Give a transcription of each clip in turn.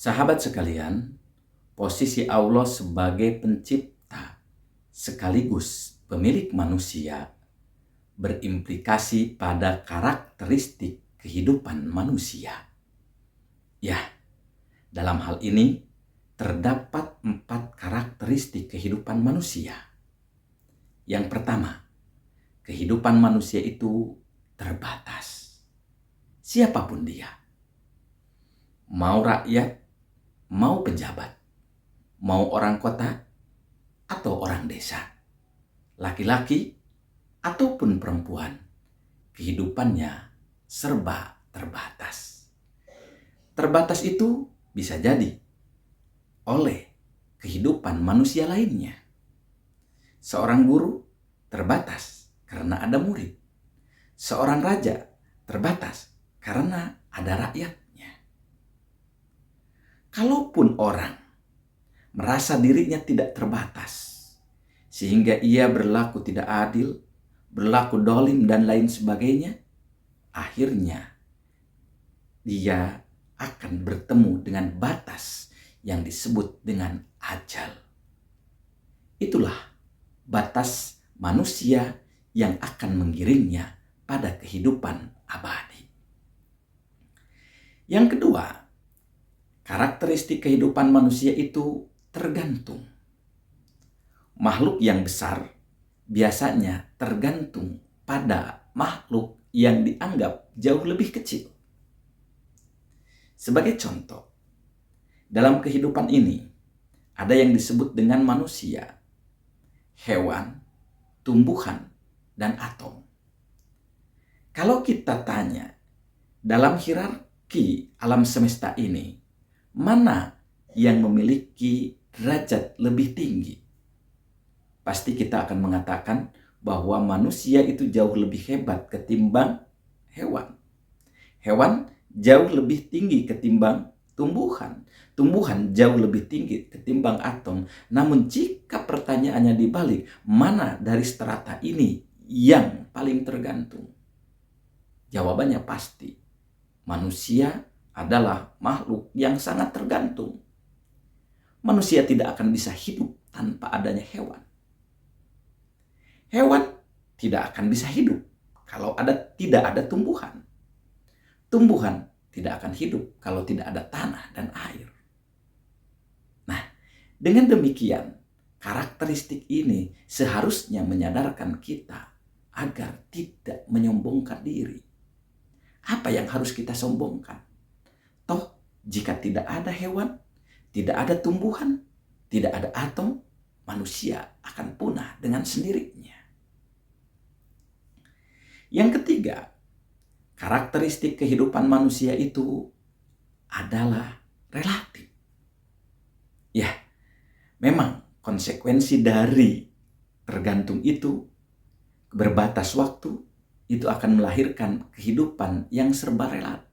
Sahabat sekalian, posisi Allah sebagai pencipta sekaligus pemilik manusia berimplikasi pada karakteristik kehidupan manusia. Ya, dalam hal ini terdapat 4 karakteristik kehidupan manusia. Yang pertama, kehidupan manusia itu terbatas. Siapapun dia, mau rakyat, mau pejabat, mau orang kota atau orang desa, laki-laki ataupun perempuan, kehidupannya serba terbatas. Terbatas itu bisa jadi oleh kehidupan manusia lainnya. Seorang guru terbatas karena ada murid. Seorang raja terbatas karena ada rakyatnya. Kalaupun orang merasa dirinya tidak terbatas, sehingga ia berlaku tidak adil, berlaku dolim dan lain sebagainya, akhirnya dia akan bertemu dengan batas yang disebut dengan ajal. Itulah batas manusia yang akan menggiringnya pada kehidupan abadi. Yang kedua, karakteristik kehidupan manusia itu tergantung. Makhluk yang besar biasanya tergantung pada makhluk yang dianggap jauh lebih kecil. Sebagai contoh, dalam kehidupan ini ada yang disebut dengan manusia, hewan, tumbuhan, dan atom. Kalau kita tanya, dalam hierarki alam semesta ini, mana yang memiliki derajat lebih tinggi? Pasti kita akan mengatakan bahwa manusia itu jauh lebih hebat ketimbang hewan. Hewan jauh lebih tinggi ketimbang tumbuhan. Tumbuhan jauh lebih tinggi ketimbang atom. Namun jika pertanyaannya dibalik, mana dari strata ini yang paling tergantung? Jawabannya pasti, manusia adalah makhluk yang sangat tergantung. Manusia tidak akan bisa hidup tanpa adanya hewan. Hewan tidak akan bisa hidup kalau tidak ada tumbuhan. Tumbuhan tidak akan hidup kalau tidak ada tanah dan air. Nah, dengan demikian, karakteristik ini seharusnya menyadarkan kita agar tidak menyombongkan diri. Apa yang harus kita sombongkan? Toh, jika tidak ada hewan, tidak ada tumbuhan, tidak ada atom, manusia akan punah dengan sendirinya. Yang ketiga, karakteristik kehidupan manusia itu adalah relatif. Ya, memang konsekuensi dari tergantung itu, berbatas waktu, itu akan melahirkan kehidupan yang serba relatif.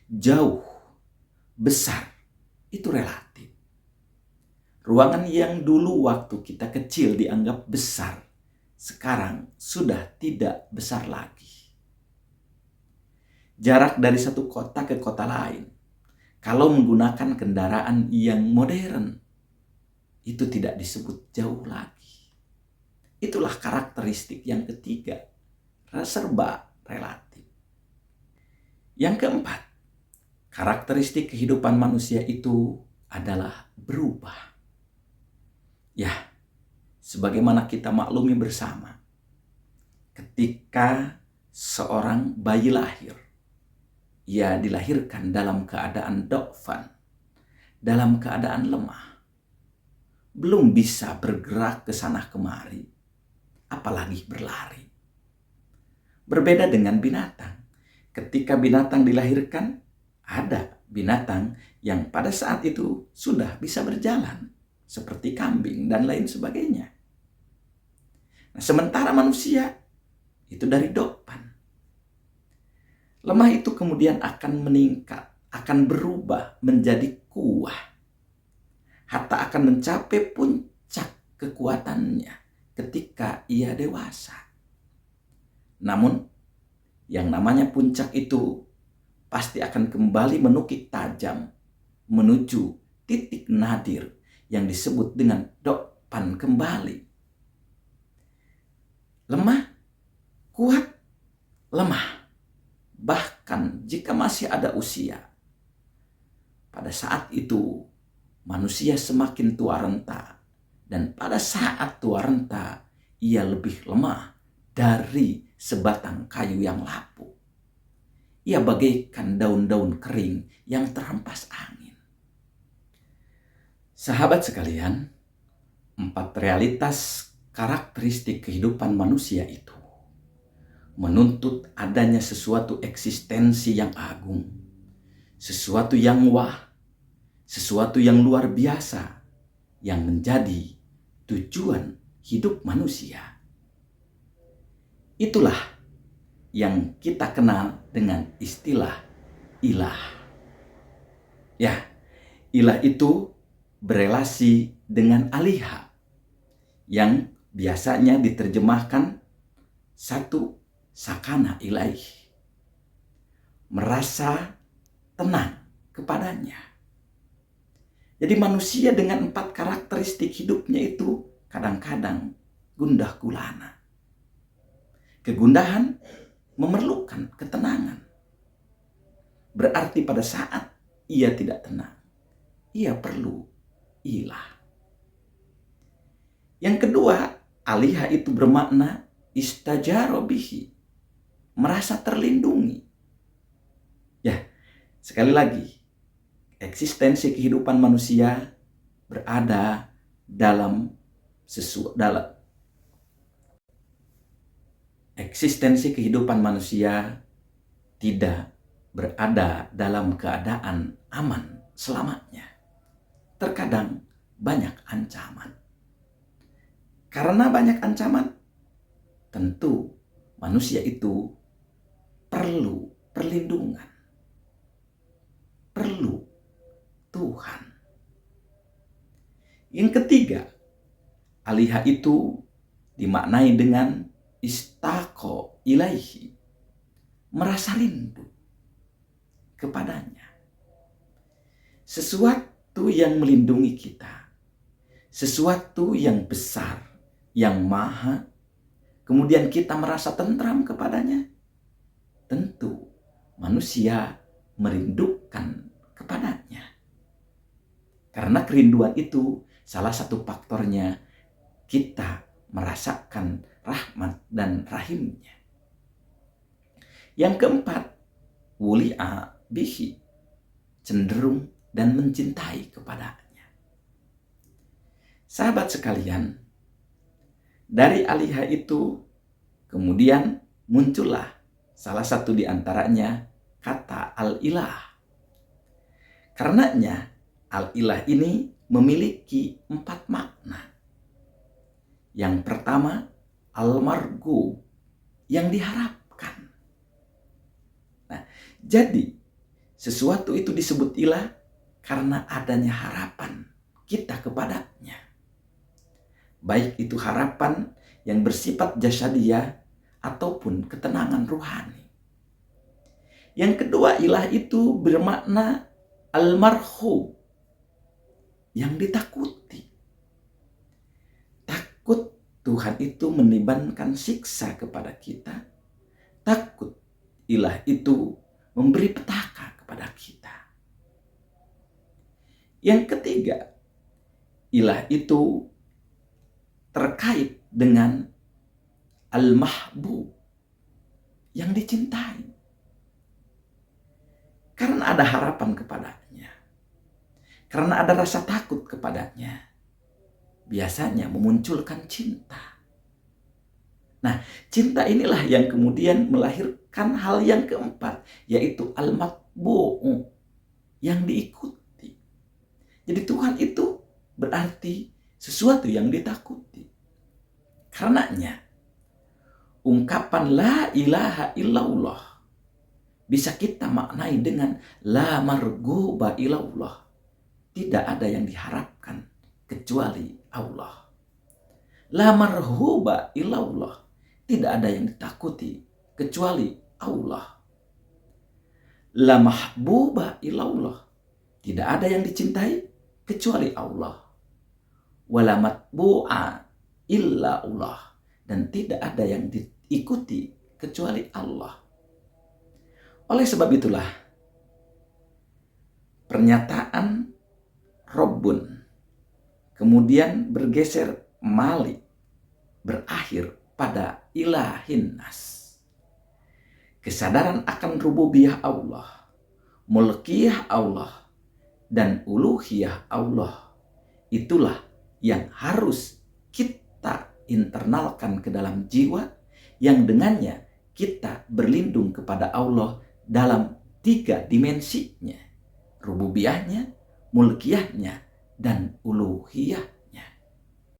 Jauh, besar, itu relatif. Ruangan yang dulu waktu kita kecil dianggap besar, sekarang sudah tidak besar lagi. Jarak dari satu kota ke kota lain, kalau menggunakan kendaraan yang modern, itu tidak disebut jauh lagi. Itulah karakteristik yang ketiga, serba relatif. Yang keempat, karakteristik kehidupan manusia itu adalah berubah. Ya, sebagaimana kita maklumi bersama, ketika seorang bayi lahir, ia dilahirkan dalam keadaan dhofan, dalam keadaan lemah, belum bisa bergerak ke sana kemari, apalagi berlari. Berbeda dengan binatang, ketika binatang dilahirkan, ada binatang yang pada saat itu sudah bisa berjalan, seperti kambing dan lain sebagainya. Nah, sementara manusia itu dari dhofan. Lemah itu kemudian akan meningkat, akan berubah menjadi kuat, hatta akan mencapai puncak kekuatannya ketika ia dewasa. Namun, yang namanya puncak itu pasti akan kembali menukik tajam menuju titik nadir yang disebut dengan dokpan kembali. Lemah, kuat, lemah. Bahkan jika masih ada usia, pada saat itu manusia semakin tua renta, dan pada saat tua renta ia lebih lemah dari sebatang kayu yang lapuk. Ia bagaikan daun-daun kering yang terhempas angin. Sahabat sekalian, 4 realitas karakteristik kehidupan manusia itu menuntut adanya sesuatu eksistensi yang agung, sesuatu yang wah, sesuatu yang luar biasa yang menjadi tujuan hidup manusia. Itulah yang kita kenal dengan istilah ilah. Ya, ilah itu berelasi dengan aliha yang biasanya diterjemahkan satu sakana ilaih, merasa tenang kepadanya. Jadi manusia dengan 4 karakteristik hidupnya itu kadang-kadang gundah gulana. Kegundahan memerlukan ketenangan. Berarti pada saat ia tidak tenang, ia perlu ilah. Yang kedua, aliha itu bermakna istajaro bihi, merasa terlindungi. Ya, sekali lagi, eksistensi kehidupan manusia berada dalam eksistensi kehidupan manusia tidak berada dalam keadaan aman selamanya. Terkadang banyak ancaman. Karena banyak ancaman, tentu manusia itu perlu perlindungan, perlu Tuhan. Yang ketiga, aliha itu dimaknai dengan istaqo ilaihi, merasa rindu kepadanya. Sesuatu yang melindungi kita, sesuatu yang besar, yang maha, kemudian kita merasa tentram kepadanya, tentu manusia merindukan kepadanya. Karena kerinduan itu salah satu faktornya kita merasakan rahmat dan rahimnya. Yang keempat, wuli'a bihi, cenderung dan mencintai kepadanya. Sahabat sekalian, dari aliha itu kemudian muncullah salah satu di antaranya kata al-ilah. Karenanya al-ilah ini memiliki 4 makna. Yang pertama, al-margu, yang diharapkan. Nah, jadi sesuatu itu disebut ilah karena adanya harapan kita kepadanya. Baik itu harapan yang bersifat jasadiyah ataupun ketenangan ruhani. Yang kedua, ilah itu bermakna al-marhu, yang ditakuti. Takut Tuhan itu menibankan siksa kepada kita. Takut ilah itu memberi petaka kepada kita. Yang ketiga, ilah itu terkait dengan al-mahbub, yang dicintai. Karena ada harapan kepadanya, karena ada rasa takut kepadanya, biasanya memunculkan cinta. Nah, cinta inilah yang kemudian melahirkan hal yang keempat, yaitu al-matbu'u, yang diikuti. Jadi Tuhan itu berarti sesuatu yang ditakuti. Karenanya, ungkapan la ilaha illallah bisa kita maknai dengan la marghuba illallah. Tidak ada yang diharapkan kecuali Allah. La marhuba illallah. Tidak ada yang ditakuti kecuali Allah. La mahbuba illallah. Tidak ada yang dicintai kecuali Allah. Wala matbu'a illa Allah. Dan tidak ada yang diikuti kecuali Allah. Oleh sebab itulah, pernyataan Rabbun kemudian bergeser Malik, berakhir pada ilahin nas. Kesadaran akan rububiyah Allah, mulkiyah Allah, dan uluhiyah Allah, itulah yang harus kita internalkan ke dalam jiwa, yang dengannya kita berlindung kepada Allah dalam 3 dimensinya: rububiyahnya, mulkiyahnya, dan uluhiyah